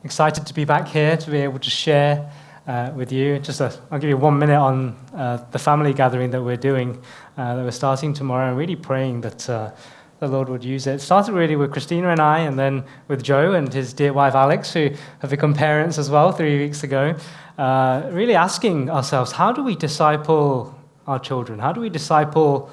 excited to be back here, to be able to share with you. I'll give you 1 minute on the family gathering that we're doing, that we're starting tomorrow, and really praying that the Lord would use it. It started really with Christina and I, and then with Joe and his dear wife Alex, who have become parents as well 3 weeks ago. Really asking ourselves, how do we disciple our children? How do we disciple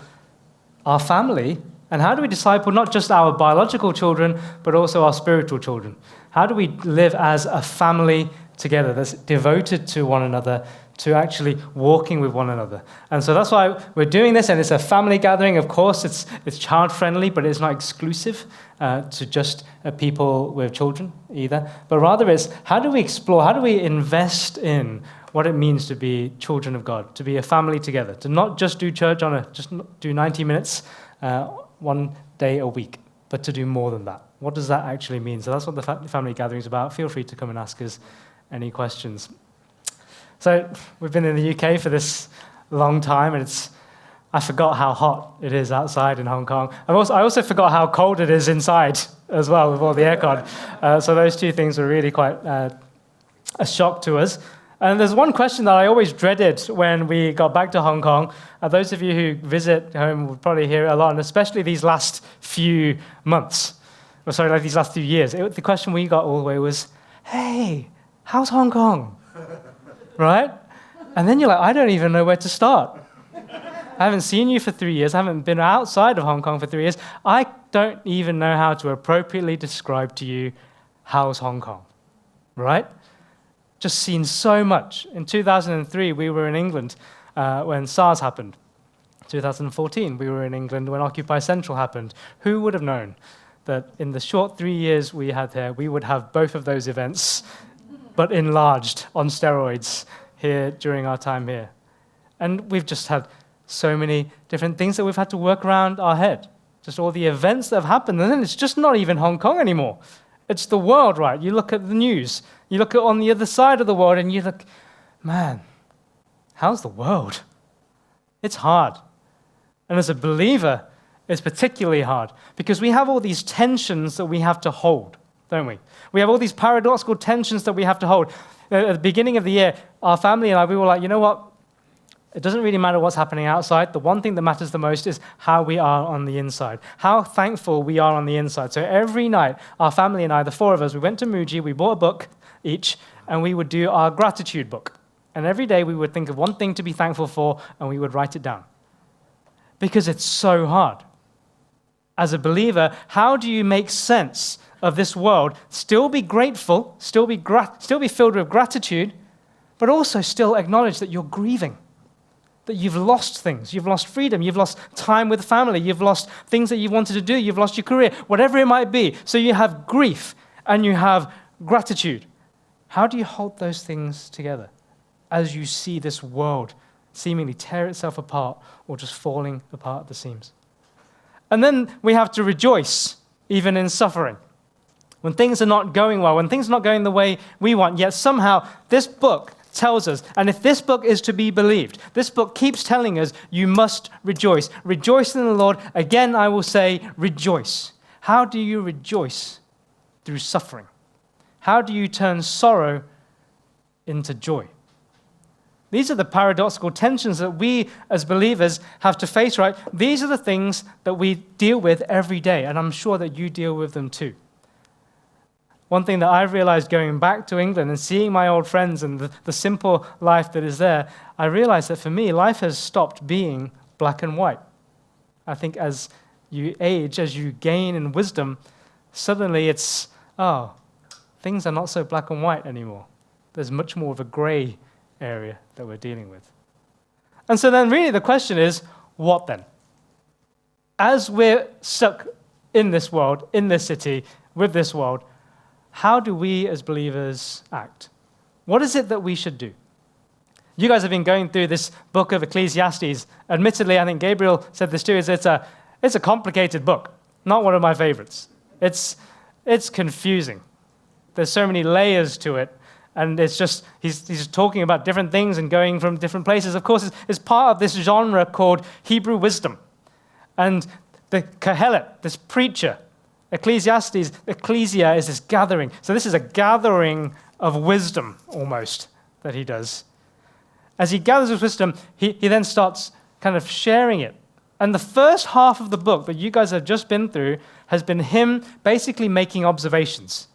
our family? And how do we disciple not just our biological children, but also our spiritual children? How do we live as a family together that's devoted to one another, to actually walking with one another? And so that's why we're doing this, and it's a family gathering. Of course, it's child-friendly, but it's not exclusive to just people with children either. But rather it's, how do we explore, how do we invest in what it means to be children of God, to be a family together, to not just do church just do 90 minutes, 1 day a week, but to do more than that. What does that actually mean? So that's what the family gathering is about. Feel free to come and ask us any questions. So we've been in the UK for this long time, and I forgot how hot it is outside in Hong Kong. I also forgot how cold it is inside as well with all the aircon. So those two things were really quite a shock to us. And there's one question that I always dreaded when we got back to Hong Kong. Those of you who visit home would probably hear it a lot, and especially these last few months. These last few years. The question we got all the way was, hey, how's Hong Kong? Right? And then you're like, I don't even know where to start. I haven't seen you for 3 years. I haven't been outside of Hong Kong for 3 years. I don't even know how to appropriately describe to you how's Hong Kong. Right? Just seen so much. In 2003, we were in England when SARS happened. 2014, we were in England when Occupy Central happened. Who would have known that in the short 3 years we had here, we would have both of those events, but enlarged on steroids here during our time here? And we've just had so many different things that we've had to work around our head. Just all the events that have happened, and then it's just not even Hong Kong anymore. It's the world, right? You look at the news, you look at on the other side of the world, and you look, man, how's the world? It's hard. And as a believer, it's particularly hard because we have all these tensions that we have to hold, don't we? We have all these paradoxical tensions that we have to hold. At the beginning of the year, our family and I, we were like, you know what? It doesn't really matter what's happening outside. The one thing that matters the most is how we are on the inside, how thankful we are on the inside. So every night, our family and I, the four of us, we went to Muji, we bought a book each, and we would do our gratitude book. And every day we would think of one thing to be thankful for, and we would write it down. Because it's so hard. As a believer, how do you make sense of this world, still be grateful, still be filled with gratitude, but also still acknowledge that you're grieving? That you've lost things, you've lost freedom, you've lost time with family, you've lost things that you wanted to do, you've lost your career, whatever it might be. So you have grief and you have gratitude. How do you hold those things together as you see this world seemingly tear itself apart or just falling apart at the seams? And then we have to rejoice, even in suffering. When things are not going well, when things are not going the way we want, yet somehow this book tells us, and if this book is to be believed, this book keeps telling us, you must rejoice. Rejoice in the Lord. Again, I will say, rejoice. How do you rejoice? Through suffering. How do you turn sorrow into joy? These are the paradoxical tensions that we as believers have to face, right? These are the things that we deal with every day, and I'm sure that you deal with them too. One thing that I've realized going back to England and seeing my old friends and the simple life that is there, I realized that for me, life has stopped being black and white. I think as you age, as you gain in wisdom, suddenly it's, things are not so black and white anymore. There's much more of a gray area that we're dealing with. And so then really the question is, what then? As we're stuck in this world, in this city, with this world, how do we as believers act? What is it that we should do? You guys have been going through this book of Ecclesiastes. Admittedly, I think Gabriel said this too, it's a complicated book, not one of my favorites. It's confusing. There's so many layers to it, and it's just, he's talking about different things and going from different places. Of course, it's part of this genre called Hebrew wisdom. And the Kohelet, this preacher, Ecclesia is this gathering. So this is a gathering of wisdom, almost, that he does. As he gathers his wisdom, he then starts kind of sharing it. And the first half of the book that you guys have just been through has been him basically making observations.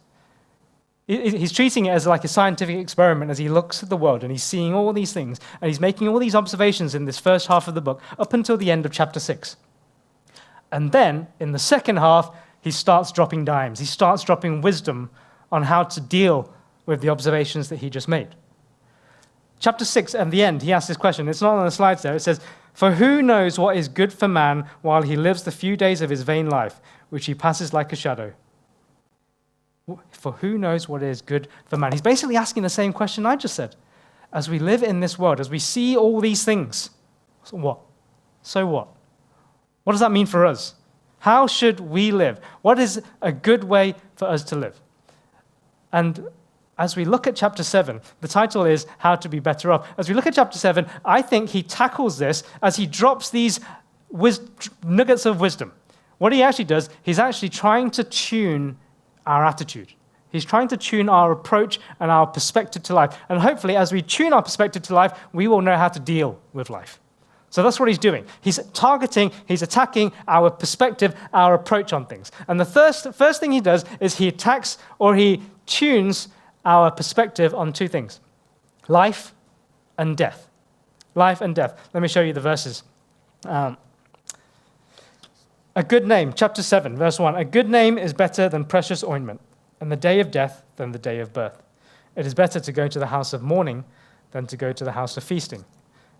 He's treating it as like a scientific experiment as he looks at the world and he's seeing all these things and he's making all these observations in this first half of the book up until the end of chapter 6. And then, in the second half, he starts dropping dimes. He starts dropping wisdom on how to deal with the observations that he just made. Chapter 6, at the end, he asks this question. It's not on the slides there. It says, "For who knows what is good for man while he lives the few days of his vain life, which he passes like a shadow?" For who knows what is good for man? He's basically asking the same question I just said. As we live in this world, as we see all these things, so what? So what? What does that mean for us? How should we live? What is a good way for us to live? And as we look at chapter 7, the title is How to Be Better Off. As we look at chapter 7, I think he tackles this as he drops these nuggets of wisdom. What he actually does, he's actually trying to tune our attitude. He's trying to tune our approach and our perspective to life. And hopefully, as we tune our perspective to life, we will know how to deal with life. So that's what he's doing. He's attacking our perspective, our approach on things. And the first thing he does is he attacks or he tunes our perspective on two things: life and death. Life and death. Let me show you the verses. A good name, chapter 7, verse 1. A good name is better than precious ointment, and the day of death than the day of birth. It is better to go to the house of mourning than to go to the house of feasting.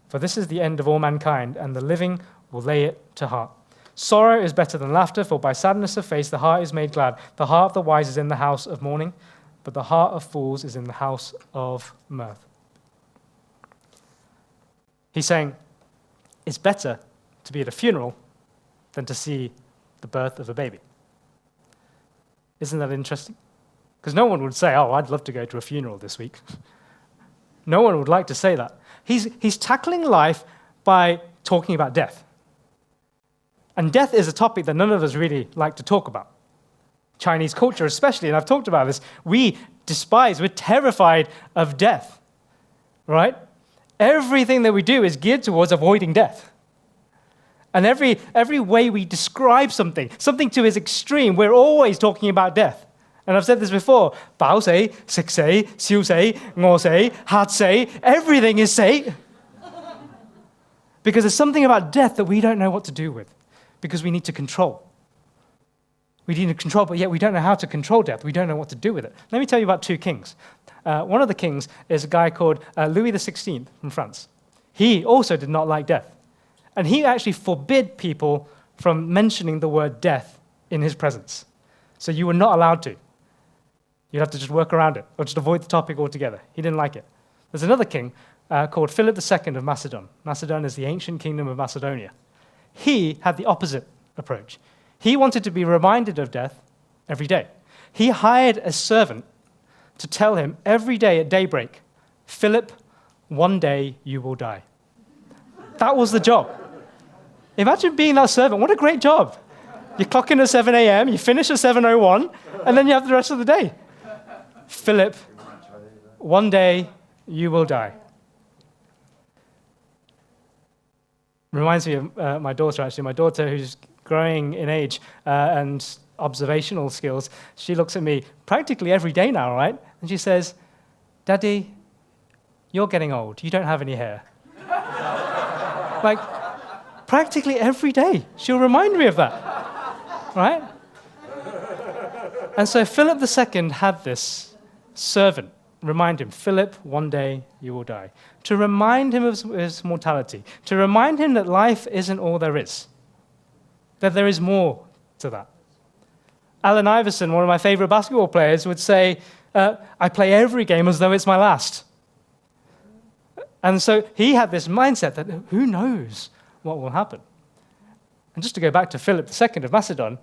For this is the end of all mankind, and the living will lay it to heart. Sorrow is better than laughter, for by sadness of face the heart is made glad. The heart of the wise is in the house of mourning, but the heart of fools is in the house of mirth. He's saying it's better to be at a funeral than to see the birth of a baby. Isn't that interesting? Because no one would say, "Oh, I'd love to go to a funeral this week." No one would like to say that. He's tackling life by talking about death. And death is a topic that none of us really like to talk about. Chinese culture especially, and I've talked about this, we're terrified of death, right? Everything that we do is geared towards avoiding death. And every way we describe something to its extreme, we're always talking about death. And I've said this before, 飽死, sick 死, 燒死, 餓死, hard 死, everything is 死. Because there's something about death that we don't know what to do with, because we need to control. We need to control, but yet we don't know how to control death. We don't know what to do with it. Let me tell you about two kings. One of the kings is a guy called Louis XVI from France. He also did not like death. And he actually forbid people from mentioning the word death in his presence. So you were not allowed to. You'd have to just work around it, or just avoid the topic altogether. He didn't like it. There's another king called Philip II of Macedon. Macedon is the ancient kingdom of Macedonia. He had the opposite approach. He wanted to be reminded of death every day. He hired a servant to tell him every day at daybreak, "Philip, one day you will die." That was the job. Imagine being that servant. What a great job. You clock in at 7 a.m., you finish at 7:01, and then you have the rest of the day. "Philip, one day you will die." Reminds me of my daughter, actually. My daughter, who's growing in age and observational skills, she looks at me practically every day now, right? And she says, "Daddy, you're getting old. You don't have any hair." Like, practically every day, she'll remind me of that, right? And so Philip II had this servant remind him, "Philip, one day you will die." To remind him of his mortality, to remind him that life isn't all there is, that there is more to that. Allen Iverson, one of my favorite basketball players, would say, "I play every game as though it's my last." And so he had this mindset that who knows what will happen. And just to go back to Philip II of Macedon,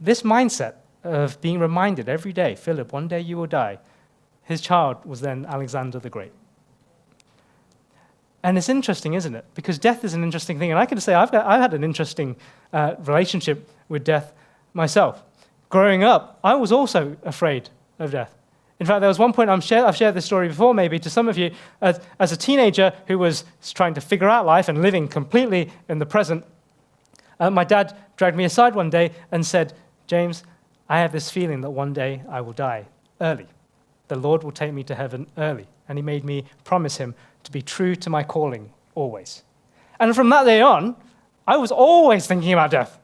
this mindset of being reminded every day, "Philip, one day you will die," his child was then Alexander the Great. And it's interesting, isn't it? Because death is an interesting thing. And I can say I've had an interesting relationship with death myself. growing up, I was also afraid of death. In fact, there was one point, I've shared this story before maybe to some of you, as a teenager who was trying to figure out life and living completely in the present, my dad dragged me aside one day and said, James, I have this feeling that one day I will die early. The Lord will take me to heaven early. And he made me promise him to be true to my calling always. And from that day on, I was always thinking about death.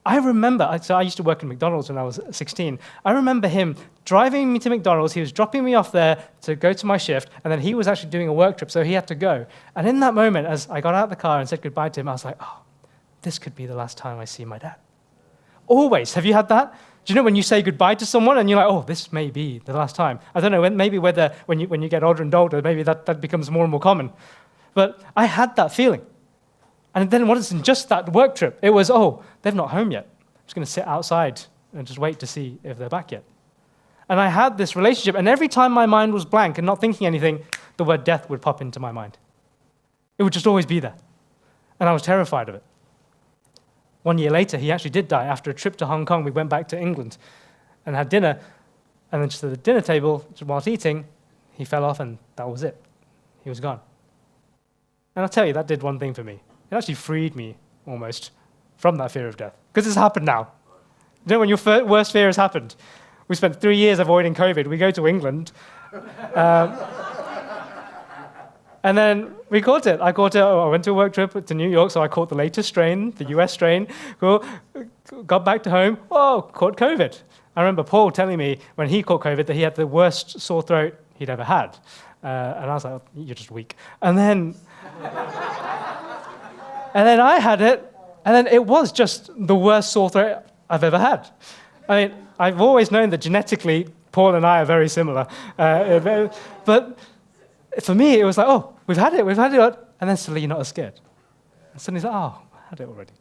I remember, so I used to work in McDonald's when I was 16. I remember him driving me to McDonald's. He was dropping me off there to go to my shift, and then he was actually doing a work trip, so he had to go. And in that moment, as I got out of the car and said goodbye to him, I was like, oh, this could be the last time I see my dad. Always. Have you had that? Do you know when you say goodbye to someone and you're like, oh, this may be the last time? I don't know, maybe when you get older and older, maybe that becomes more and more common. But I had that feeling. And then it wasn't just that work trip. It was, oh, they're not home yet. I'm just going to sit outside and just wait to see if they're back yet. And I had this relationship, and every time my mind was blank and not thinking anything, the word death would pop into my mind. It would just always be there. And I was terrified of it. 1 year later, he actually did die. After a trip to Hong Kong, we went back to England and had dinner. And then just at the dinner table, whilst eating, he fell off, and that was it. He was gone. And I'll tell you, that did one thing for me. It actually freed me, almost, from that fear of death. Because it's happened now. You know, when your worst fear has happened. We spent 3 years avoiding COVID. We go to England. And then we caught it. I went to a work trip to New York, so I caught the latest strain, the US strain. Cool. Got back to home. Oh, caught COVID. I remember Paul telling me when he caught COVID that he had the worst sore throat he'd ever had. And I was like, oh, you're just weak. And then I had it, and then it was just the worst sore throat I've ever had. I mean, I've always known that genetically, Paul and I are very similar. But for me, it was like, oh, we've had it. And then suddenly you're not as scared. And suddenly it's like, oh, I had it already.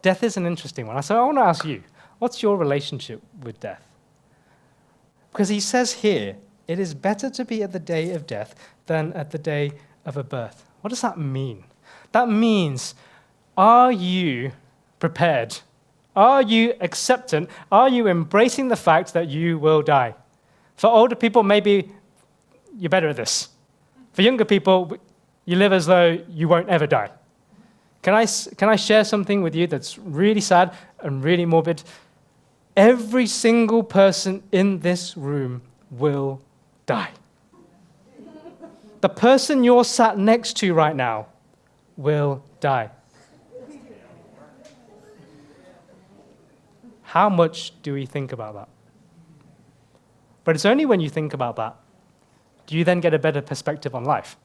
Death is an interesting one. So I want to ask you, what's your relationship with death? Because he says here, it is better to be at the day of death than at the day of a birth. What does that mean? That means, are you prepared? Are you acceptant? Are you embracing the fact that you will die? For older people, maybe you're better at this. For younger people, you live as though you won't ever die. Can I share something with you that's really sad and really morbid? Every single person in this room will die. The person you're sat next to right now will die. How much do we think about that? But it's only when you think about that do you then get a better perspective on life.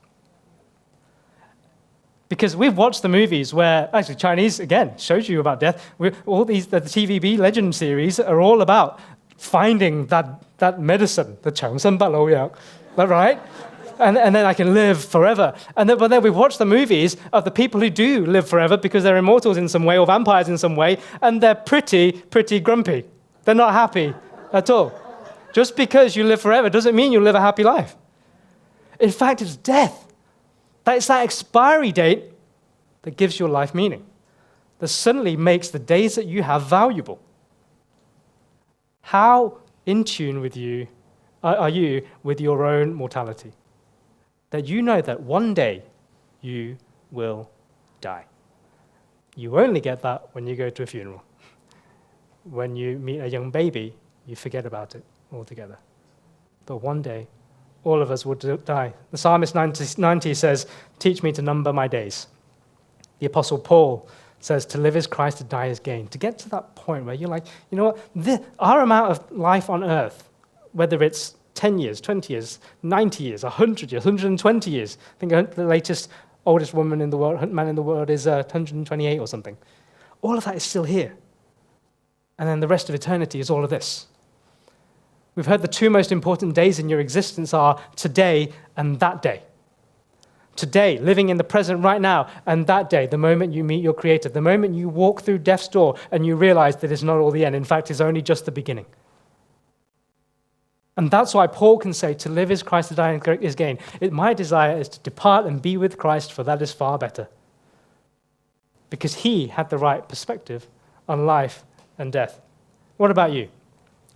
Because we've watched the movies where, actually Chinese, again, shows you about death. All these, the TVB Legend series are all about finding that medicine, the 长生不老药, right? And then I can live forever. But then we've watched the movies of the people who do live forever because they're immortals in some way or vampires in some way, and they're pretty grumpy. They're not happy at all. Just because you live forever doesn't mean you'll live a happy life. In fact, it's death. It's that expiry date that gives your life meaning, that suddenly makes the days that you have valuable. How in tune with you are you with your own mortality? That you know that one day you will die. You only get that when you go to a funeral. When you meet a young baby, you forget about it altogether. But one day, all of us will die. The Psalmist 90 says, teach me to number my days. The Apostle Paul says, to live is Christ, to die is gain. To get to that point where you're like, you know what, our amount of life on earth, whether it's 10 years, 20 years, 90 years, 100 years, 120 years. I think the latest, oldest man in the world is 128 or something. All of that is still here. And then the rest of eternity is all of this. We've heard the two most important days in your existence are today and that day. Today, living in the present right now, and that day, the moment you meet your Creator, the moment you walk through death's door and you realize that it's not all the end. In fact, it's only just the beginning. And that's why Paul can say, to live is Christ, to die is gain. My desire is to depart and be with Christ, for that is far better. Because he had the right perspective on life and death. What about you?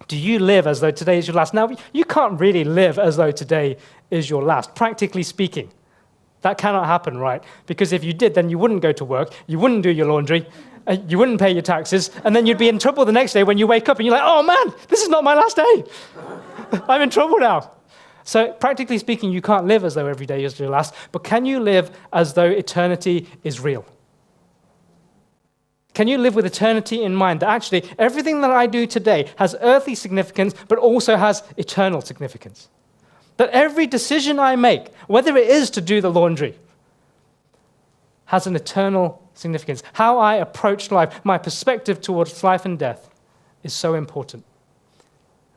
Do you live as though today is your last? Now, you can't really live as though today is your last, practically speaking. That cannot happen, right? Because if you did, then you wouldn't go to work, you wouldn't do your laundry, you wouldn't pay your taxes, and then you'd be in trouble the next day when you wake up and you're like, oh man, this is not my last day. I'm in trouble now. So practically speaking, you can't live as though every day is your last, but can you live as though eternity is real? Can you live with eternity in mind, that actually everything that I do today has earthly significance, but also has eternal significance? That every decision I make, whether it is to do the laundry, has an eternal significance. How I approach life, my perspective towards life and death is so important.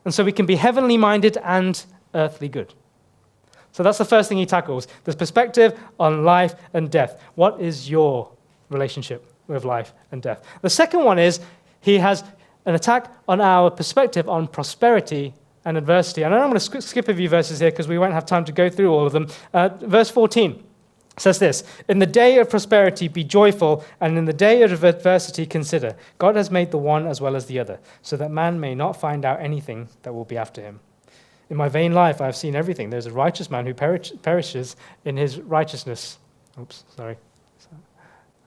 And so we can be heavenly minded and earthly good. So that's the first thing he tackles, this perspective on life and death. What is your relationship with life and death? The second one is he has an attack on our perspective on prosperity and adversity. And I'm going to skip a few verses here because we won't have time to go through all of them. Verse 14 says this, in the day of prosperity be joyful, and in the day of adversity consider. God has made the one as well as the other, so that man may not find out anything that will be after him. In my vain life I have seen everything. There's a righteous man who perishes in his righteousness. Oops, sorry.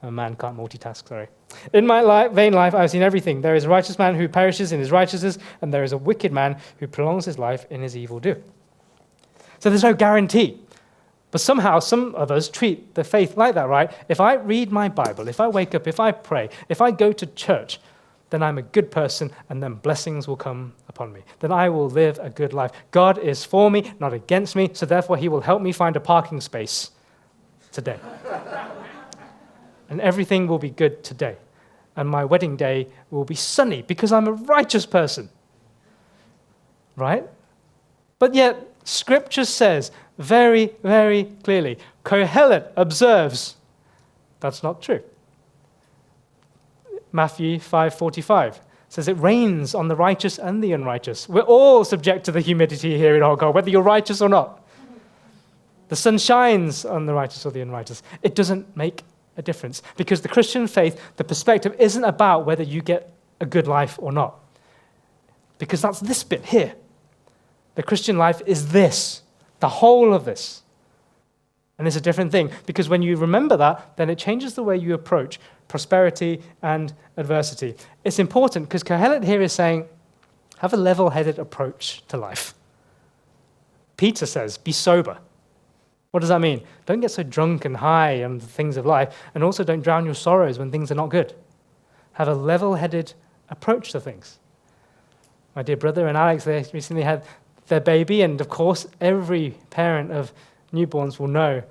A man can't multitask, sorry. In my vain life I have seen everything. There is a righteous man who perishes in his righteousness, and there is a wicked man who prolongs his life in his evil do. So there's no guarantee. But somehow some of us treat the faith like that, right? If I read my Bible, if I wake up, if I pray, if I go to church, then I'm a good person, and then blessings will come upon me. Then I will live a good life. God is for me, not against me, so therefore he will help me find a parking space today. And everything will be good today. And my wedding day will be sunny because I'm a righteous person. Right? But yet, Scripture says very, very clearly, Kohelet observes, that's not true. Matthew 5:45 says it rains on the righteous and the unrighteous. We're all subject to the humidity here in Hong Kong, whether you're righteous or not. The sun shines on the righteous or the unrighteous. It doesn't make a difference, because the Christian faith, the perspective isn't about whether you get a good life or not, because that's this bit here. The Christian life is this, the whole of this. And it's a different thing, because when you remember that, then it changes the way you approach prosperity and adversity. It's important because Kohelet here is saying, have a level-headed approach to life. Peter says, be sober. What does that mean? Don't get so drunk and high on the things of life, and also don't drown your sorrows when things are not good. Have a level-headed approach to things. My dear brother and Alex, they recently had their baby, and of course, every parent of newborns will know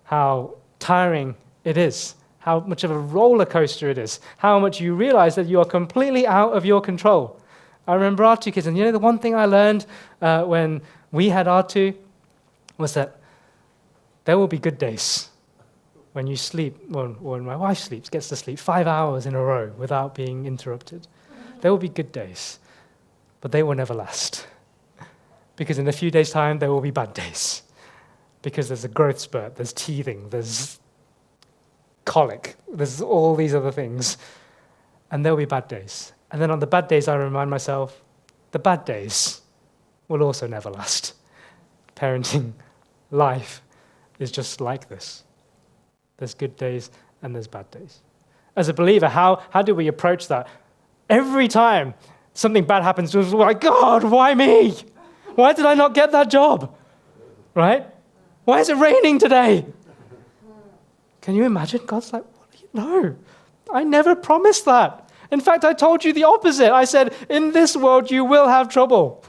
how tiring it is, how much of a roller coaster it is, how much you realize that you are completely out of your control. I remember our two kids, and the one thing I learned when we had our two was that there will be good days when you sleep, or when my wife sleeps, gets to sleep 5 hours in a row without being interrupted. There will be good days, but they will never last. Because in a few days' time, there will be bad days. Because there's a growth spurt, there's teething, there's colic, there's all these other things. And there will be bad days. And then on the bad days, I remind myself, the bad days will also never last. Parenting, life is just like this. There's good days and there's bad days. As a believer, how do we approach that? Every time something bad happens to us, we're like, God, why me? Why did I not get that job? Right? Why is it raining today? Can you imagine? God's like, no, I never promised that. In fact, I told you the opposite. I said, in this world you will have trouble.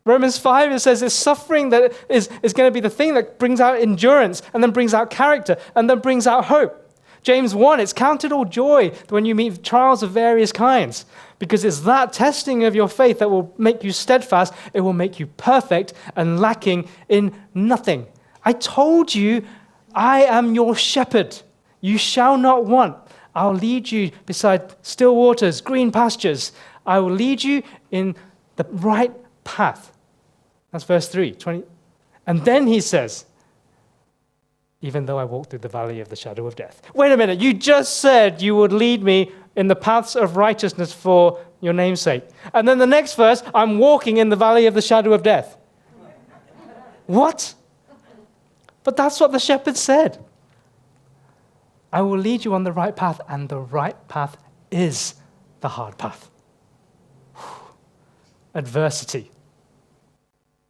Romans 5, it says it's suffering that is going to be the thing that brings out endurance, and then brings out character, and then brings out hope. James 1, it's counted all joy when you meet trials of various kinds, because it's that testing of your faith that will make you steadfast. It will make you perfect and lacking in nothing. I told you, I am your shepherd. You shall not want. I'll lead you beside still waters, green pastures. I will lead you in the right path. That's verse 3. And then he says, even though I walk through the valley of the shadow of death. Wait a minute, you just said you would lead me in the paths of righteousness for your name's sake. And then the next verse, I'm walking in the valley of the shadow of death. What? But that's what the shepherd said. I will lead you on the right path, and the right path is the hard path. Adversity.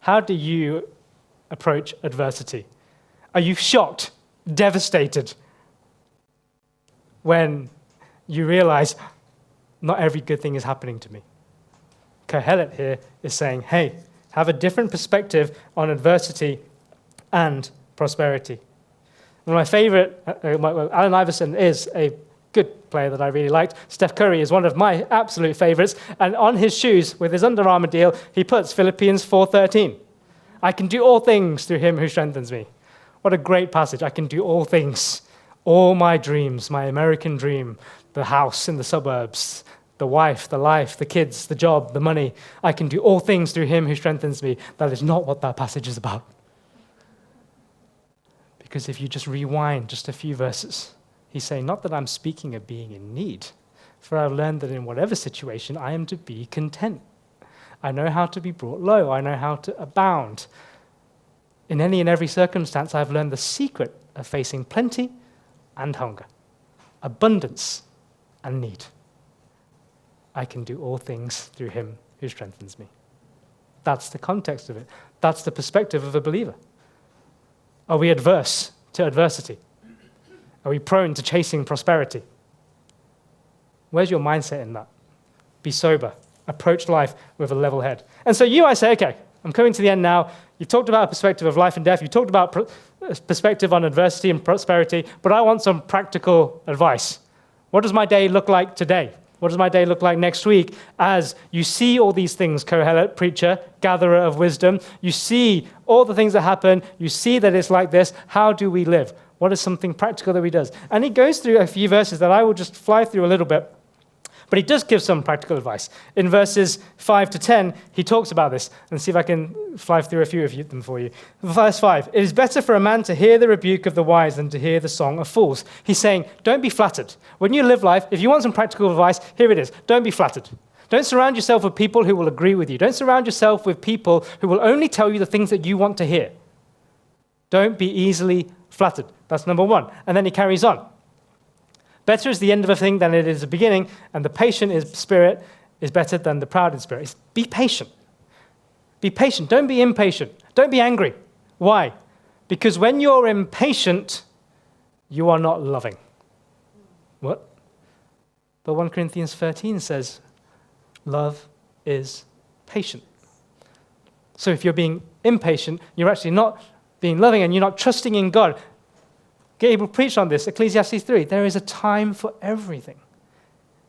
How do you approach adversity? Are you shocked, devastated, when you realize not every good thing is happening to me? Kohelet here is saying, hey, have a different perspective on adversity and prosperity. One of my favorite, Allen Iverson is a good player that I really liked. Steph Curry is one of my absolute favorites. And on his shoes, with his Under Armour deal, he puts Philippians 4:13. I can do all things through him who strengthens me. What a great passage. I can do all things. All my dreams, my American dream, the house in the suburbs, the wife, the life, the kids, the job, the money. I can do all things through him who strengthens me. That is not what that passage is about. Because if you just rewind just a few verses, he's saying, not that I'm speaking of being in need, for I've learned that in whatever situation I am to be content. I know how to be brought low. I know how to abound. In any and every circumstance, I've learned the secret of facing plenty and hunger, abundance and need. I can do all things through him who strengthens me. That's the context of it. That's the perspective of a believer. Are we adverse to adversity? Are we prone to chasing prosperity? Where's your mindset in that? Be sober. Approach life with a level head. And so I say, okay, I'm coming to the end now. You've talked about a perspective of life and death. You've talked about a perspective on adversity and prosperity, but I want some practical advice. What does my day look like today? What does my day look like next week as you see all these things, Kohelet, preacher, gatherer of wisdom? You see all the things that happen. You see that it's like this. How do we live? What is something practical that he does? And he goes through a few verses that I will just fly through a little bit. But he does give some practical advice. In verses 5 to 10, he talks about this. And see if I can fly through a few of them for you. Verse 5, it is better for a man to hear the rebuke of the wise than to hear the song of fools. He's saying, don't be flattered. When you live life, if you want some practical advice, here it is. Don't be flattered. Don't surround yourself with people who will agree with you. Don't surround yourself with people who will only tell you the things that you want to hear. Don't be easily flattered. That's number one. And then he carries on. Better is the end of a thing than it is the beginning, and the patient spirit is better than the proud in spirit. Be patient. Be patient. Don't be impatient. Don't be angry. Why? Because when you're impatient, you are not loving. What? But 1 Corinthians 13 says, love is patient. So if you're being impatient, you're actually not being loving and you're not trusting in God. Gabriel preached on this, Ecclesiastes 3. There is a time for everything.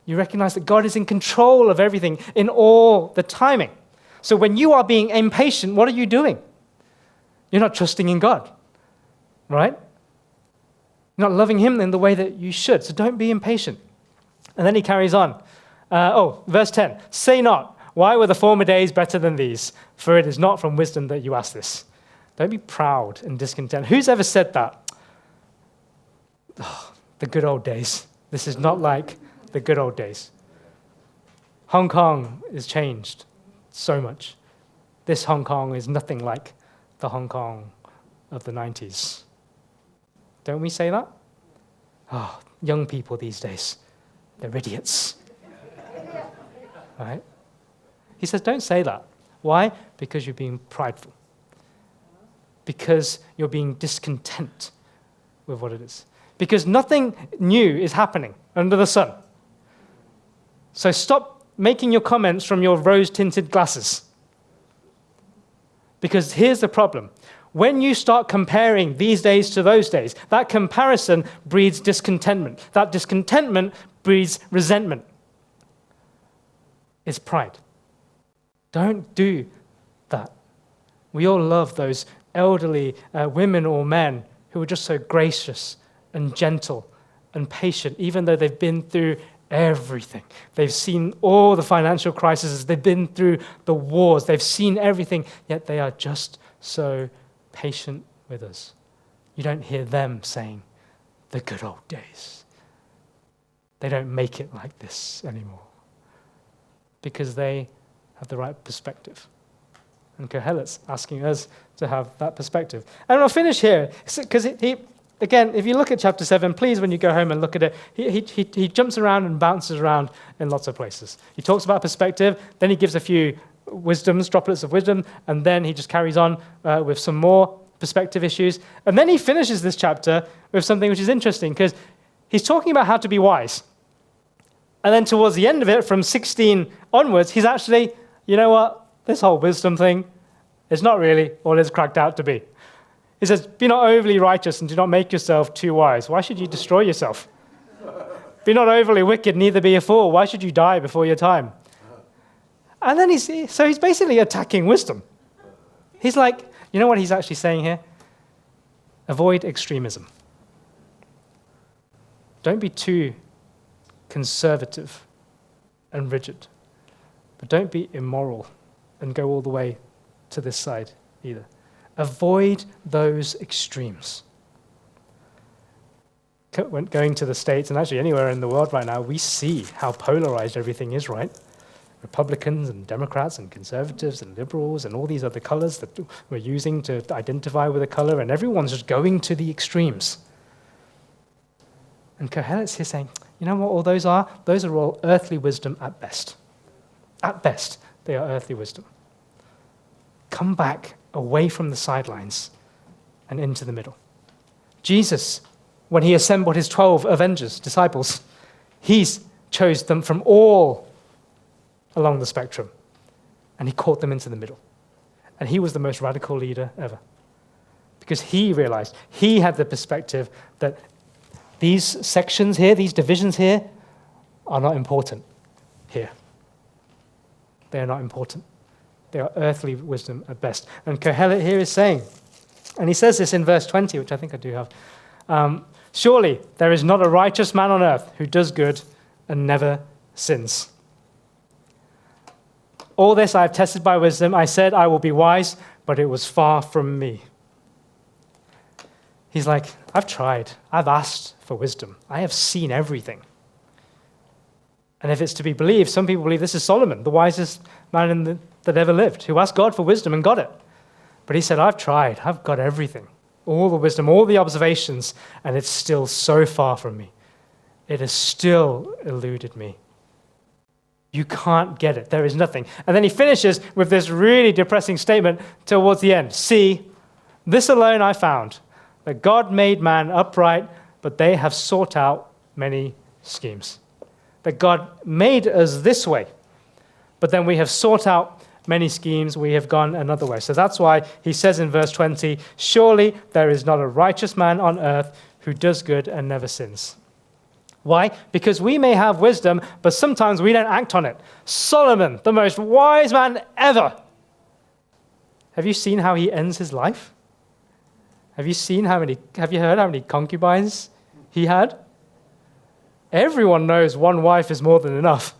You recognize that God is in control of everything in all the timing. So when you are being impatient, what are you doing? You're not trusting in God, right? You're not loving him in the way that you should. So don't be impatient. And then he carries on. Verse 10. Say not, why were the former days better than these? For it is not from wisdom that you ask this. Don't be proud and discontent. Who's ever said that? Oh, the good old days. This is not like the good old days. Hong Kong is changed so much. This Hong Kong is nothing like the Hong Kong of the 90s. Don't we say that? Oh, young people these days, they're idiots. Right? He says, don't say that. Why? Because you're being prideful. Because you're being discontent with what it is. Because nothing new is happening under the sun. So stop making your comments from your rose-tinted glasses. Because here's the problem. When you start comparing these days to those days, that comparison breeds discontentment. That discontentment breeds resentment. It's pride. Don't do that. We all love those elderly women or men who are just so gracious and gentle and patient, even though they've been through everything. They've seen all the financial crises. They've been through the wars. They've seen everything, yet they are just so patient with us. You don't hear them saying, the good old days. They don't make it like this anymore because they have the right perspective. And Kohelet's asking us to have that perspective. And I'll finish here, because he again, if you look at chapter 7, please, when you go home and look at it, he jumps around and bounces around in lots of places. He talks about perspective, then he gives a few wisdoms, droplets of wisdom, and then he just carries on with some more perspective issues. And then he finishes this chapter with something which is interesting, because he's talking about how to be wise. And then towards the end of it, from 16 onwards, he's actually, you know what, this whole wisdom thing is not really all it's cracked out to be. He says, be not overly righteous and do not make yourself too wise. Why should you destroy yourself? Be not overly wicked, neither be a fool. Why should you die before your time? And then he's basically attacking wisdom. He's like, you know what he's actually saying here? Avoid extremism. Don't be too conservative and rigid, but don't be immoral and go all the way to this side either. Avoid those extremes. When going to the States, and actually anywhere in the world right now, we see how polarized everything is, right? Republicans and Democrats and conservatives and liberals and all these other colors that we're using to identify with a color, and everyone's just going to the extremes. And Kohelet's here saying, you know what all those are? Those are all earthly wisdom at best. At best, they are earthly wisdom. Come back away from the sidelines and into the middle. Jesus, when he assembled his 12 avengers, disciples, he chose them from all along the spectrum, and he caught them into the middle. And he was the most radical leader ever, because he realized, he had the perspective that these sections here, these divisions here, are not important here. They are not important. They are earthly wisdom at best. And Kohelet here is saying, and he says this in verse 20, which I think I do have, surely there is not a righteous man on earth who does good and never sins. All this I have tested by wisdom. I said I will be wise, but it was far from me. He's like, I've tried. I've asked for wisdom. I have seen everything. And if it's to be believed, some people believe this is Solomon, the wisest man that ever lived, who asked God for wisdom and got it. But he said, I've tried. I've got everything. All the wisdom, all the observations, and it's still so far from me. It has still eluded me. You can't get it. There is nothing. And then he finishes with this really depressing statement towards the end. See, this alone I found, that God made man upright, but they have sought out many schemes. That God made us this way, but then we have sought out many schemes, we have gone another way. So that's why he says in verse 20, surely there is not a righteous man on earth who does good and never sins. Why? Because we may have wisdom, but sometimes we don't act on it. Solomon, the most wise man ever. Have you seen how he ends his life? Have you heard how many concubines he had? Everyone knows one wife is more than enough.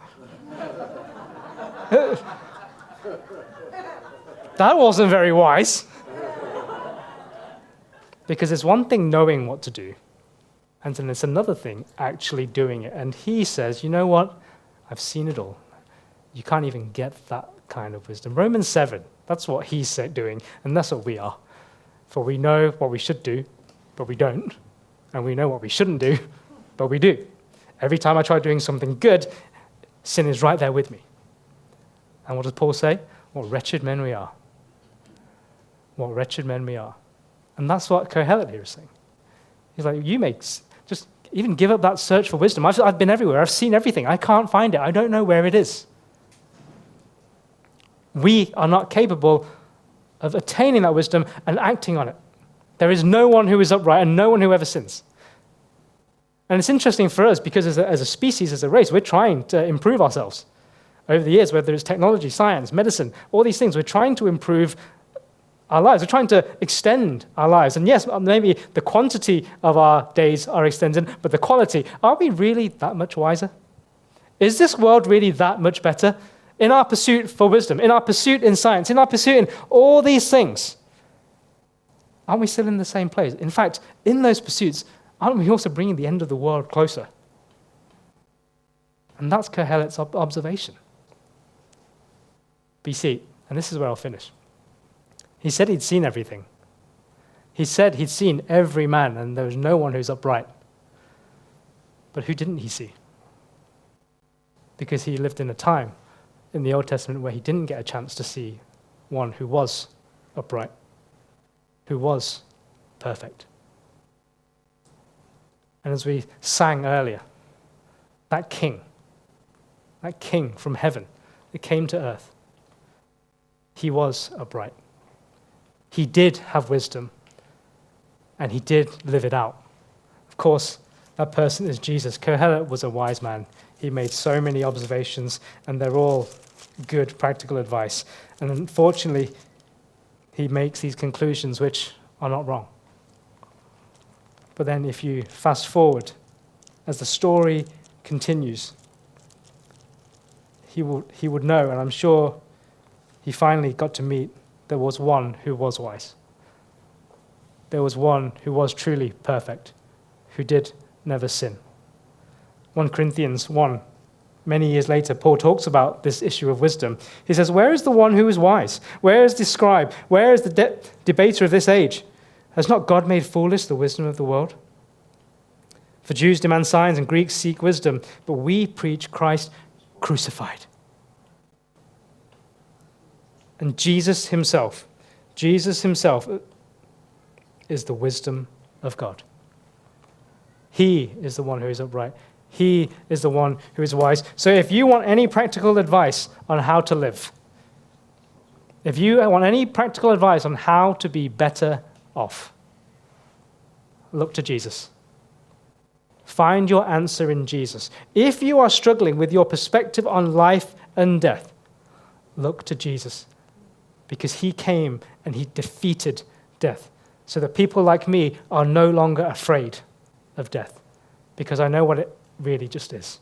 That wasn't very wise. Because it's one thing knowing what to do, and then it's another thing actually doing it. And he says, you know what? I've seen it all. You can't even get that kind of wisdom. Romans 7, that's what he's doing, and that's what we are. For we know what we should do, but we don't. And we know what we shouldn't do, but we do. Every time I try doing something good, sin is right there with me. And what does Paul say? What wretched men we are. What wretched men we are. And that's what Kohelet here is saying. He's like, just even give up that search for wisdom. I've been everywhere. I've seen everything. I can't find it. I don't know where it is. We are not capable of attaining that wisdom and acting on it. There is no one who is upright and no one who ever sins. And it's interesting for us because as a species, as a race, we're trying to improve ourselves over the years, whether it's technology, science, medicine, all these things. We're trying to improve our lives. We're trying to extend our lives. And yes, maybe the quantity of our days are extended, but the quality, are we really that much wiser? Is this world really that much better? In our pursuit for wisdom, in our pursuit in science, in our pursuit in all these things, aren't we still in the same place? In fact, in those pursuits, aren't we also bringing the end of the world closer? And that's Kohelet's observation. But you see, and this is where I'll finish. He said he'd seen everything. He said he'd seen every man, and there was no one who's upright. But who didn't he see? Because he lived in a time in the Old Testament where he didn't get a chance to see one who was upright, who was perfect. And as we sang earlier, that king from heaven that came to earth, he was upright. He did have wisdom, and he did live it out. Of course, that person is Jesus. Kohelet was a wise man. He made so many observations, and they're all good practical advice. And unfortunately, he makes these conclusions which are not wrong. But then if you fast forward, as the story continues, he would know, and I'm sure he finally got to meet, there was one who was wise. There was one who was truly perfect, who did never sin. 1 Corinthians 1, many years later, Paul talks about this issue of wisdom. He says, "Where is the one who is wise? Where is the scribe? Where is the debater of this age? Has not God made foolish the wisdom of the world? For Jews demand signs and Greeks seek wisdom, but we preach Christ crucified." And Jesus himself is the wisdom of God. He is the one who is upright. He is the one who is wise. So if you want any practical advice on how to live, if you want any practical advice on how to be better off, look to Jesus. Find your answer in Jesus. If you are struggling with your perspective on life and death, look to Jesus, because he came and he defeated death, so that people like me are no longer afraid of death, because I know what it really just is.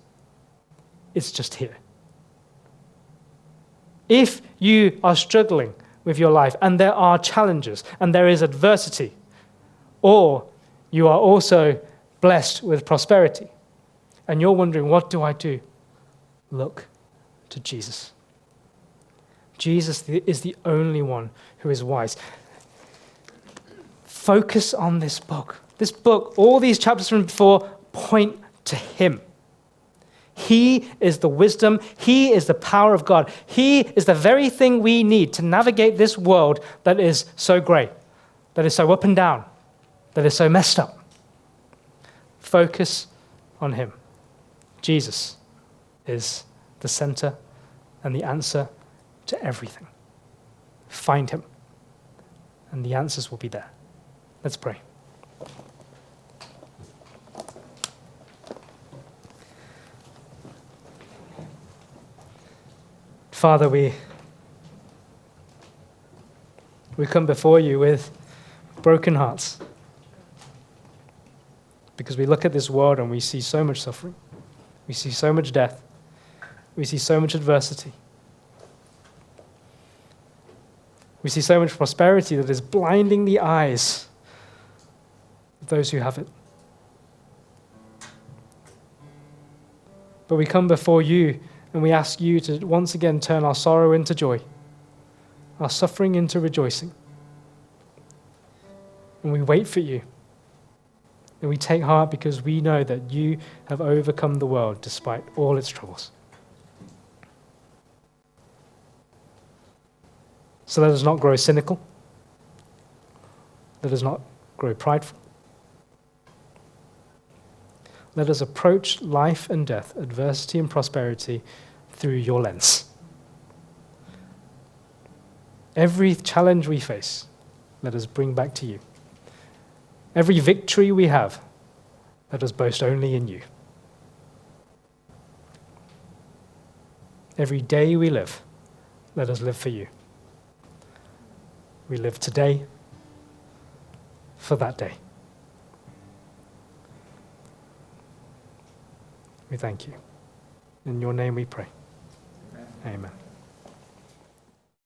It's just here. If you are struggling with your life and there are challenges and there is adversity, or you are also blessed with prosperity and you're wondering, what do I do? Look to Jesus. Jesus is the only one who is wise. Focus on this book. This book, all these chapters from before, point to him. He is the wisdom. He is the power of God. He is the very thing we need to navigate this world that is so grey, that is so up and down, that is so messed up. Focus on him. Jesus is the center and the answer to everything. Find him, and the answers will be there. Let's pray. Father, we come before you with broken hearts, because we look at this world and we see so much suffering. We see so much death. We see so much adversity. We see so much prosperity that is blinding the eyes of those who have it. But we come before you and we ask you to once again turn our sorrow into joy, our suffering into rejoicing. And we wait for you. And we take heart because we know that you have overcome the world despite all its troubles. So let us not grow cynical. Let us not grow prideful. Let us approach life and death, adversity and prosperity through your lens. Every challenge we face, let us bring back to you. Every victory we have, let us boast only in you. Every day we live, let us live for you. We live today for that day. We thank you. In your name we pray. Amen.